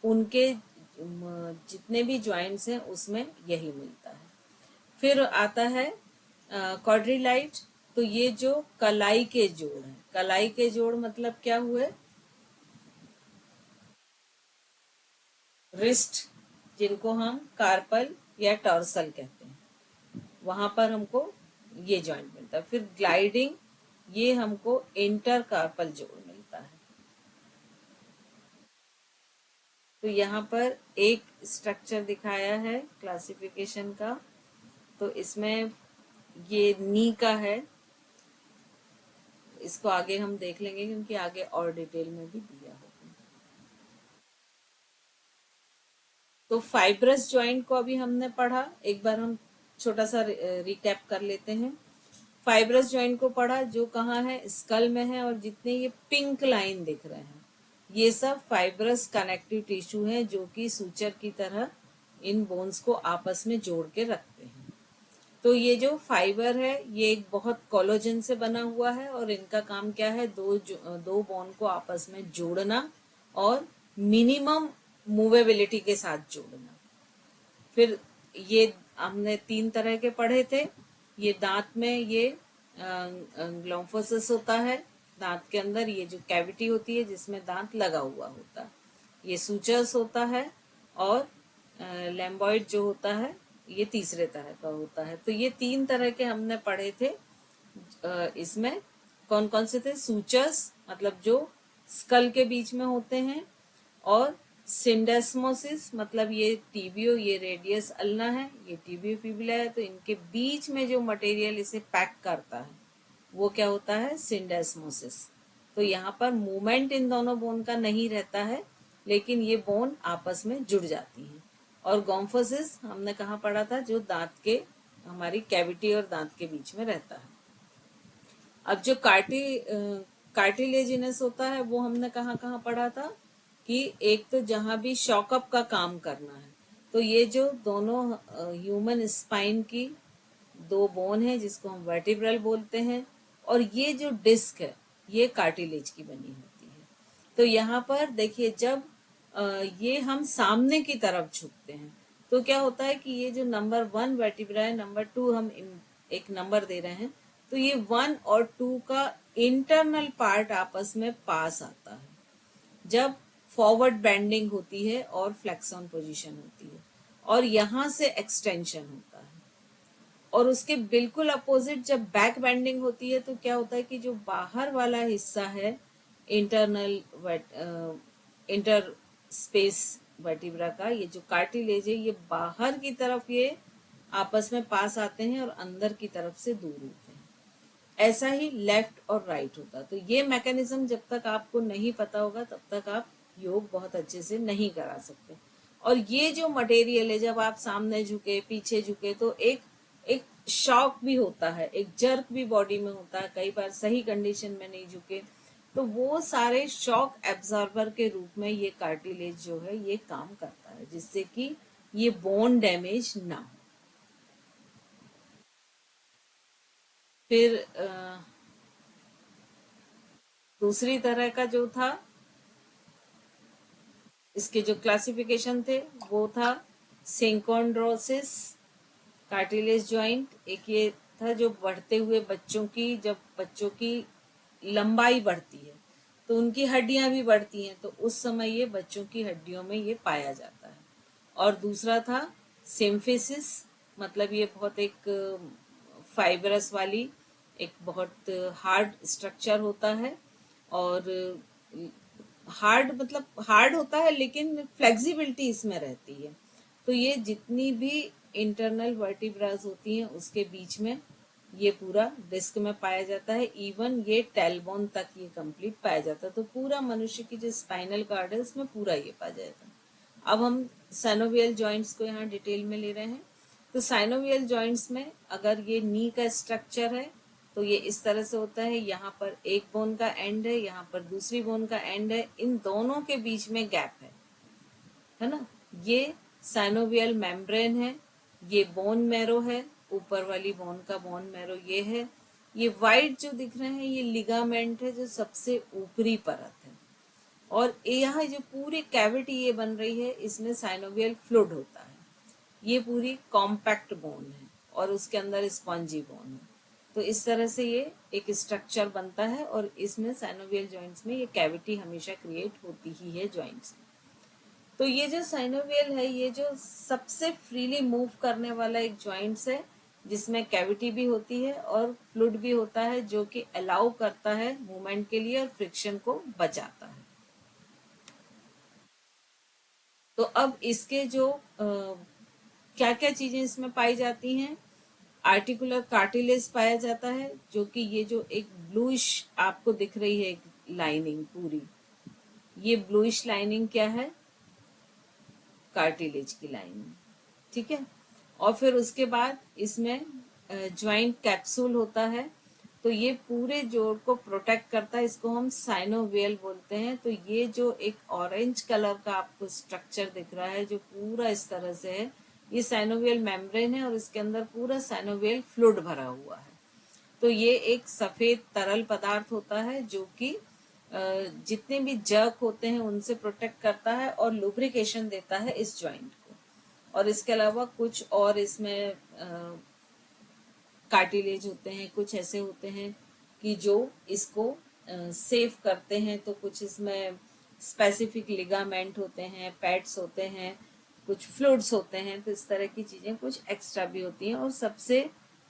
उनके जितने भी ज्वाइंट्स हैं उसमें यही मिलता है। फिर आता है क्वाड्रिलाइट, तो ये जो कलाई के जोड़ हैं, कलाई के जोड़ मतलब क्या हुए? रिस्ट, जिनको हम कार्पल या टॉर्सल कहते हैं, वहां पर हमको ये जॉइंट मिलता है। फिर ग्लाइडिंग, ये हमको इंटर कार्पल जोड़ मिलता है। तो यहाँ पर एक स्ट्रक्चर दिखाया है क्लासिफिकेशन का, तो इसमें ये नी का है, इसको आगे हम देख लेंगे क्योंकि आगे और डिटेल में भी दिया होगा। तो फाइब्रस जॉइंट को अभी हमने पढ़ा, एक बार हम छोटा सा रिकैप कर लेते हैं। फाइब्रस जॉइंट को पढ़ा, जो कहाँ है? स्कल में है, और जितने ये पिंक लाइन दिख रहे हैं ये सब फाइब्रस कनेक्टिव टिश्यू है, जो कि सूचर की तरह इन बोन्स को आपस में जोड़ के रखते हैं। तो ये जो फाइबर है ये एक बहुत कोलोजन से बना हुआ है, और इनका काम क्या है? दो बोन को आपस में जोड़ना और मिनिमम मूवेबिलिटी के साथ जोड़ना। फिर ये हमने 3 तरह के पढ़े थे। ये दांत में ये ग्लोम्फोसिस होता है, दांत के अंदर ये जो कैविटी होती है जिसमें दांत लगा हुआ होता है, ये सूचर्स होता है। और लैम्बॉइड जो होता है ये तीसरे तरह का होता है। तो ये 3 तरह के हमने पढ़े थे। इसमें कौन कौन से थे? सूचर्स मतलब जो स्कल के बीच में होते हैं, और सिंडेस्मोसिस मतलब ये टीबियो, ये रेडियस अल्ना है, ये टीबियो फिबुला है, तो इनके बीच में जो मटेरियल इसे पैक करता है वो क्या होता है? सिंडेस्मोसिस। तो यहाँ पर मूवमेंट इन दोनों बोन का नहीं रहता है, लेकिन ये बोन आपस में जुड़ जाती हैं। और गोम्फोसिस हमने कहाँ पढ़ा था? जो दांत के, हमारी कैविटी और दांत के बीच में रहता है। अब जो कार्टिलेजिनस होता है वो हमने कहाँ कहाँ पढ़ा था? कि एक तो जहां भी शॉकअप का काम करना है, तो ये जो दोनों ह्यूमन स्पाइन की 2 बोन है जिसको हम वर्टिब्रल बोलते हैं, और ये जो डिस्क है ये कार्टिलेज की बनी होती है। तो यहाँ पर देखिए, जब ये हम सामने की तरफ झुकते हैं तो क्या होता है कि ये जो नंबर 1 वर्टिब्रा है, नंबर 2 हम एक नंबर दे रहे हैं, तो ये 1 और 2 का इंटरनल पार्ट आपस में पास आता है जब फॉरवर्ड बेंडिंग होती है और फ्लेक्सॉन पोजीशन होती है, और यहां से एक्सटेंशन होता है। और उसके बिल्कुल अपोजिट जब बैक बेंडिंग होती है तो क्या होता है कि जो बाहर वाला हिस्सा है, इंटरनल इंटर स्पेस वर्टिब्रा का, ये जो कार्टिलेज है, ये बाहर की तरफ ये आपस में पास आते हैं और अंदर की तरफ से दूर होते हैं। ऐसा ही लेफ्ट और राइट होता है। तो ये मैकेनिज्म जब तक आपको नहीं पता होगा तब तक आप योग बहुत अच्छे से नहीं करा सकते। और ये जो मटेरियल है, जब आप सामने झुके, पीछे झुके, तो एक एक शॉक भी होता है, एक जर्क भी बॉडी में होता है। कई बार सही कंडीशन में नहीं झुके तो वो सारे शॉक एब्जॉर्बर के रूप में ये कार्टिलेज जो है ये काम करता है, जिससे कि ये बोन डैमेज ना हो। फिर दूसरी तरह का जो था, इसके जो क्लासिफिकेशन थे वो था सिंकोन्ड्रोसिस कार्टिलेज जॉइंट। एक ये था जो बढ़ते हुए बच्चों की, जब बच्चों की लंबाई बढ़ती है तो उनकी हड्डियां भी बढ़ती हैं, तो उस समय ये बच्चों की हड्डियों में ये पाया जाता है। और दूसरा था सिम्फिसिस, मतलब ये बहुत एक फाइबरस वाली, एक बहुत हार्ड स्ट्रक्चर होता है। और हार्ड मतलब हार्ड होता है लेकिन फ्लेक्सिबिलिटी इसमें रहती है। तो ये जितनी भी इंटरनल वर्टिब्रास होती हैं उसके बीच में ये पूरा डिस्क में पाया जाता है। इवन ये टेलबोन तक ये कंप्लीट पाया जाता है। तो पूरा मनुष्य की जो स्पाइनल कार्ड है उसमें पूरा ये पाया जाता है। अब हम साइनोवियल जॉइंट्स को यहाँ डिटेल में ले रहे हैं। तो साइनोवियल जॉइंट्स में अगर ये नी का स्ट्रक्चर है तो ये इस तरह से होता है। यहाँ पर एक बोन का एंड है, यहाँ पर दूसरी बोन का एंड है, इन दोनों के बीच में गैप है ना। ये साइनोवियल मेम्ब्रेन है, ये बोन मैरो है, ऊपर वाली बोन का बोन मैरो ये है। ये वाइट जो दिख रहे हैं ये लिगामेंट है जो सबसे ऊपरी परत है। और यहाँ जो पूरी कैविटी ये बन रही है इसमें साइनोवियल फ्लूइड होता है। ये पूरी कॉम्पैक्ट बोन है और उसके अंदर स्पॉन्जी बोन है। तो इस तरह से ये एक स्ट्रक्चर बनता है और इसमें साइनोवियल जॉइंट्स में ये कैविटी हमेशा क्रिएट होती ही है जॉइंट्स। तो ये जो साइनोवियल है ये जो सबसे फ्रीली मूव करने वाला एक जॉइंट्स है, जिसमें कैविटी भी होती है और फ्लूइड भी होता है, जो कि अलाउ करता है मूवमेंट के लिए और फ्रिक्शन को बचाता है। तो अब इसके जो क्या क्या चीजें इसमें पाई जाती हैं। आर्टिकुलर कार्टिलेज पाया जाता है, जो कि ये जो एक ब्लूइश आपको दिख रही है एक लाइनिंग पूरी, ये ब्लूइश लाइनिंग क्या है, कार्टिलेज की लाइनिंग। ठीक है। और फिर उसके बाद इसमें ज्वाइंट कैप्सूल होता है। तो ये पूरे जोड़ को प्रोटेक्ट करता है, इसको हम साइनोवियल बोलते हैं। तो ये जो एक ऑरेंज कलर का आपको स्ट्रक्चर दिख रहा है जो पूरा इस तरह से है, ये साइनोवियल मेम्ब्रेन है और इसके अंदर पूरा साइनोवियल फ्लूइड भरा हुआ है। तो ये एक सफेद तरल पदार्थ होता है जो कि जितने भी जर्क होते हैं उनसे प्रोटेक्ट करता है और लुब्रिकेशन देता है इस जॉइंट को। और इसके अलावा कुछ और इसमें कार्टिलेज होते हैं, कुछ ऐसे होते हैं कि जो इसको सेव करते हैं। तो कुछ इसमें स्पेसिफिक लिगामेंट होते हैं, पैड्स होते हैं, कुछ फ्लूइड्स होते हैं। तो इस तरह की चीजें कुछ एक्स्ट्रा भी होती हैं। और सबसे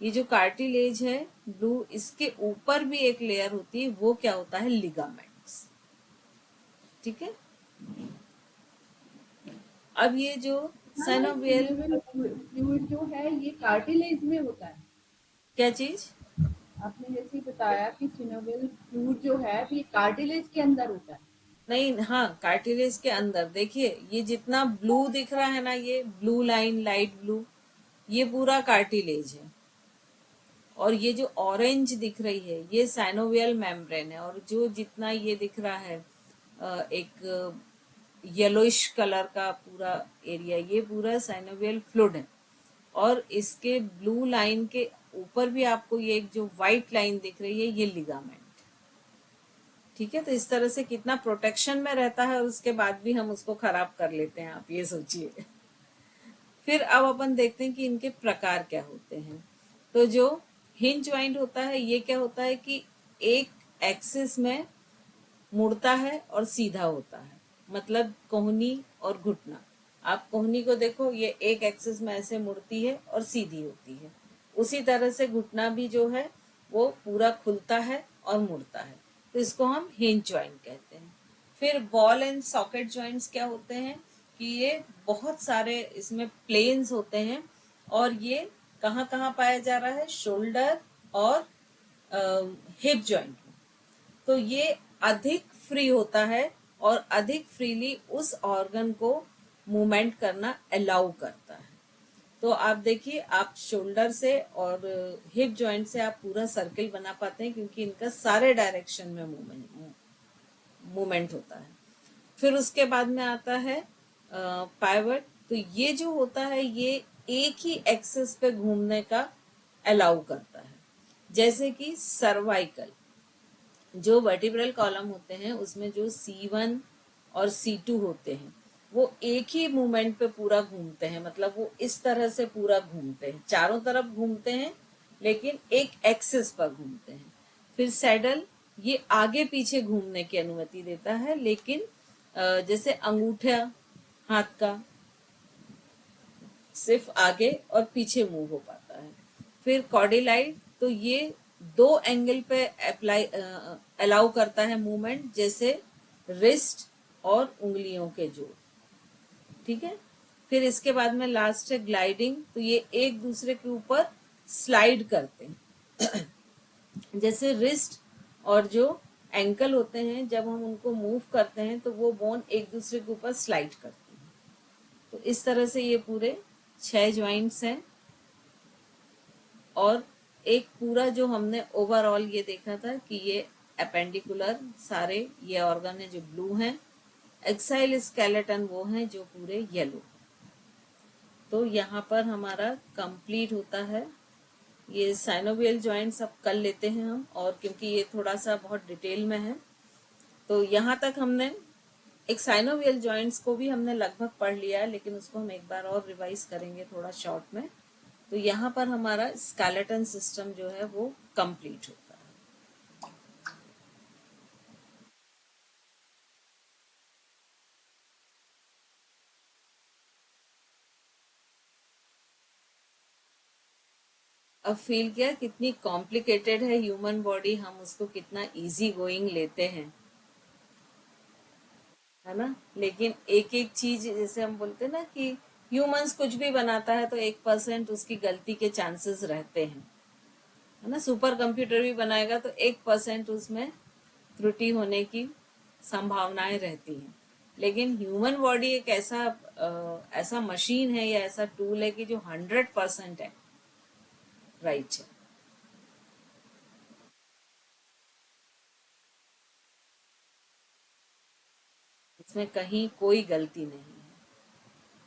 ये जो कार्टिलेज है ब्लू, इसके ऊपर भी एक लेयर होती है, वो क्या होता है, लिगामेंट्स। ठीक है। अब ये जो
मैम ये
साइनोवियल,
सिनोवियल फ्लूइड जो है ये कार्टिलेज में होता है।
क्या चीज,
आपने जैसे ही बताया कि सिनोवियल फ्लूइड जो है ये कार्टिलेज के अंदर होता है।
नहीं, हाँ, कार्टिलेज के अंदर देखिए ये जितना ब्लू दिख रहा है ना, ये ब्लू लाइन लाइट ब्लू, ये पूरा कार्टिलेज है। और ये जो ऑरेंज दिख रही है ये साइनोवियल मेम्ब्रेन है। और जो जितना ये दिख रहा है एक येलोइश कलर का पूरा एरिया, ये पूरा साइनोवियल फ्लूइड है। और इसके ब्लू लाइन के ऊपर भी आपको ये एक जो व्हाइट लाइन दिख रही है ये लिगामेंट। ठीक है। तो इस तरह से कितना प्रोटेक्शन में रहता है और उसके बाद भी हम उसको खराब कर लेते हैं, आप ये सोचिए। फिर अब अपन देखते हैं कि इनके प्रकार क्या होते हैं। तो जो हिंज ज्वाइंट होता है ये क्या होता है कि एक एक्सिस में मुड़ता है और सीधा होता है, मतलब कोहनी और घुटना। आप कोहनी को देखो, ये एक एक्सिस में ऐसे मुड़ती है और सीधी होती है। उसी तरह से घुटना भी जो है वो पूरा खुलता है और मुड़ता है। तो इसको हम हिंज ज्वाइंट कहते हैं। फिर बॉल एंड सॉकेट ज्वाइंट्स क्या होते हैं कि ये बहुत सारे इसमें प्लेन्स होते हैं। और ये कहाँ कहाँ पाया जा रहा है, शोल्डर और हिप जॉइंट। तो ये अधिक फ्री होता है और अधिक फ्रीली उस ऑर्गन को मूवमेंट करना अलाउ करता है। तो आप देखिए, आप शोल्डर से और हिप जॉइंट से आप पूरा सर्किल बना पाते हैं क्योंकि इनका सारे डायरेक्शन में मूवमेंट मूवमेंट होता है। फिर उसके बाद में आता है पाइवट। तो ये जो होता है ये एक ही एक्सिस पे घूमने का अलाउ करता है। जैसे कि सर्वाइकल, जो वर्टिब्रल कॉलम होते हैं उसमें जो C1 और C2 होते हैं वो एक ही मूवमेंट पे पूरा घूमते हैं, मतलब वो इस तरह से पूरा घूमते हैं, चारों तरफ घूमते हैं लेकिन एक एक्सिस पर घूमते हैं। फिर सैडल, ये आगे पीछे घूमने की अनुमति देता है, लेकिन जैसे अंगूठा हाथ का सिर्फ आगे और पीछे मूव हो पाता है। फिर कॉर्डिलाइट, तो ये दो एंगल पे अप्लाई अलाउ करता है मूवमेंट, जैसे रिस्ट और उंगलियों के जोड़। ठीक है। फिर इसके बाद में लास्ट है ग्लाइडिंग, तो ये एक दूसरे के ऊपर स्लाइड करते हैं। जैसे रिस्ट और जो एंकल होते हैं जब हम उनको मूव करते हैं तो वो बोन एक दूसरे के ऊपर स्लाइड करती है। तो इस तरह से ये पूरे 6 ज्वाइंट्स हैं। और एक पूरा जो हमने ओवरऑल ये देखा था कि ये अपेंडिकुलर सारे ये ऑर्गन है जो ब्लू हैं, एक्साइल स्केलेटन वो हैं जो पूरे येलो। तो यहाँ पर हमारा कंप्लीट होता है। ये साइनोवियल जॉइंट्स अब कर लेते हैं हम, और क्योंकि ये थोड़ा सा बहुत डिटेल में है तो यहाँ तक हमने एक साइनोवियल जॉइंट्स को भी हमने लगभग पढ़ लिया है, लेकिन उसको हम एक बार और रिवाइज करेंगे थोड़ा शॉर्ट में। तो यहाँ पर हमारा स्केलेटन सिस्टम जो है वो कंप्लीट होता है। अब फील किया कितनी कॉम्प्लिकेटेड है ह्यूमन बॉडी, हम उसको कितना इजी गोइंग लेते हैं, है ना। लेकिन एक एक चीज, जैसे हम बोलते हैं ना कि ह्यूमंस कुछ भी बनाता है तो 1% उसकी गलती के चांसेस रहते हैं, है ना। सुपर कंप्यूटर भी बनाएगा तो 1% उसमें त्रुटि होने की संभावनाएं रहती हैं। लेकिन ह्यूमन बॉडी एक ऐसा मशीन है या ऐसा टूल है कि जो 100% है राइट है। इसमें कहीं कोई गलती नहीं।